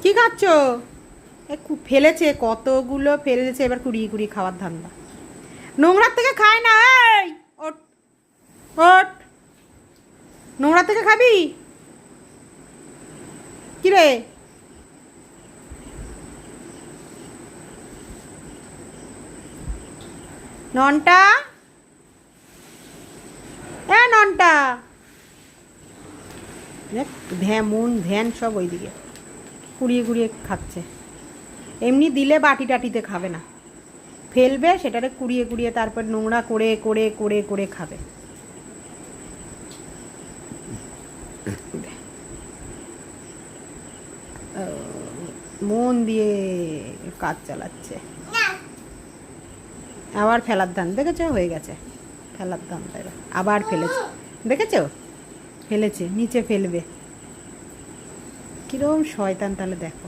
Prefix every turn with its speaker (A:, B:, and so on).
A: কি খাচ্ছ? ফেলেছে, কতগুলো ফেলেছে, এবার কুড়িয়ে কুড়িয়ে খাওয়ার ধান্দা। নোংরার থেকে খায় না। এই ওঠ ওঠ, নোংরা থেকে খাবি? কি রে, ননটা, ননটা, মন ধ্যান সব ওইদিকে, কুড়িয়ে কুড়িয়ে খাচ্ছে। এমনি দিলে বাটি টাটিতে খাবে না, ফেলবে, সেটারে কুড়িয়ে কুড়িয়ে তারপর নোংরা করে করে করে করে খাবে। মন দিয়ে কাজ চালাচ্ছে। আবার ফেলার ধান, দেখেছো? হয়ে গেছে ফেলার ধান, আবার ফেলেছে, দেখেছো? ফেলেছে, নিচে ফেলবে। কিরম শয়তান তাহলে দেখো।